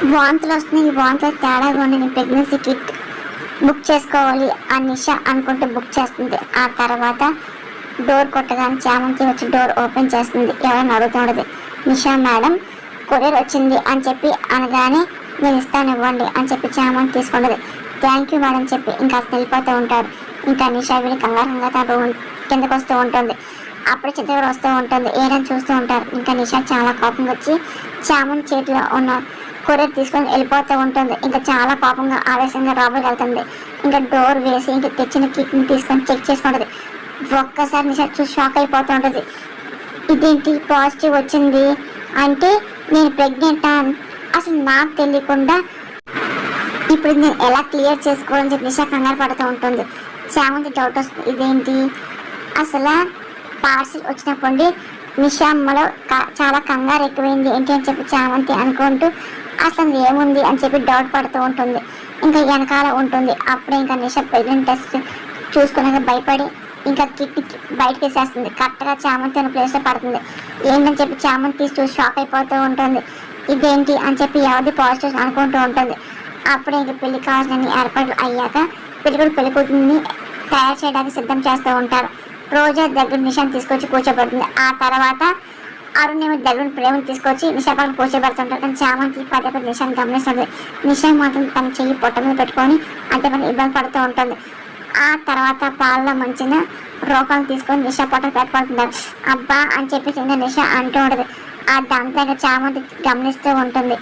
వాంతులు వస్తున్నాయి, ఈ వాంతులు తేడాగా ఉండి నేను ప్రెగ్నెన్సీ కిట్ బుక్ చేసుకోవాలి అని నిషా అనుకుంటూ బుక్ చేస్తుంది. ఆ తర్వాత డోర్ కొట్టగానే చామంతి వచ్చి డోర్ ఓపెన్ చేస్తుంది. ఎవరైనా అడుగుతుండదు, నిషా మేడం కొరియర్ వచ్చింది అని చెప్పి అనగానే నేను ఇస్తాను ఇవ్వండి అని చెప్పి చామంతి తీసుకుంటుంది. థ్యాంక్ యూ మేడం చెప్పి ఇంకా వెళ్ళిపోతూ ఉంటారు. ఇంకా నిషా వీడి కంగారంగా తన రూమ్ కిందకు వస్తూ ఉంటుంది. అప్పుడు చిత్ర వస్తూ ఉంటుంది. ఏడని చూస్తూ ఉంటారు. ఇంకా నిషా చాలా కోపం వచ్చి చామంతి చేతిలో ఉన్న కొరియర్ తీసుకొని వెళ్ళిపోతూ ఉంటుంది. ఇంకా చాలా కోపంగా ఆవేశంగా లోపలికి వెళ్తుంది. ఇంకా డోర్ వేసి ఇంకా తెచ్చిన కిట్ని తీసుకొని చెక్ చేసుకుంటుంది. ఒక్కసారి నిషా చూసి షాక్ అయిపోతూ ఉంటుంది. ఇదేంటి పాజిటివ్ వచ్చింది అంటే నేను ప్రెగ్నెంట్ అసలు నాకు తెలియకుండా ఇప్పుడు నేను ఎలా క్లియర్ చేసుకోవాలని చెప్పి నిషా కంగారు పడుతూ ఉంటుంది. చామంతి డౌట్ వస్తుంది, ఇదేంటి అసలు పార్సిల్ వచ్చినప్పుడు నిషా అమ్మలో చాలా కంగారు ఎక్కువైంది ఏంటి అని చెప్పి చామంతి అనుకుంటూ అసలు ఏముంది అని చెప్పి డౌట్ పడుతూ ఉంటుంది. ఇంకా వెనకాల ఉంటుంది. అప్పుడే ఇంకా నిషా ప్రెగ్నెంట్ టెస్ట్ చూసుకున్నాక భయపడి ఇంకా కిట్ని బయటకు వేసేస్తుంది. కరెక్ట్గా చామంతి అనే ప్లేస్లో పడుతుంది. ఏంటని చెప్పి చామంతి చూసి షాక్ అయిపోతూ ఉంటుంది. ఇదేంటి అని చెప్పి ఎవరిది పాజిటివ్ అనుకుంటూ ఉంటుంది. అప్పుడే ఇంక పెళ్లి కావాల్సిన ఏర్పాట్లు అయ్యాక పెళ్లి కూతురిని తయారు చేయడానికి సిద్ధం చేస్తూ ఉంటారు. రోజా దగ్గర నిషాని తీసుకొచ్చి కూర్చోబెడుతుంది. ఆ తర్వాత అరుణ్ దగ్గర ప్రేమను తీసుకొచ్చి నిషా పక్కన కూర్చోబెడుతుంటారు. కానీ చామంతి పదే పదే నిషాని గమనిస్తుంది. నిషా మాత్రం తన చెయ్యి పొట్ట మీద పెట్టుకొని అంతే పని ఇబ్బంది పడుతూ ఉంటుంది. ఆ తర్వాత పాలలో మంచిన రూపాన్ని తీసుకొని నిషా పొట్ట పెట్టుకుంటున్నారు. అబ్బా అని చెప్పేసి ఇంకా నిషా అంటూ ఉంటుంది. ఆ దాంతో చామంతి గమనిస్తూ ఉంటుంది.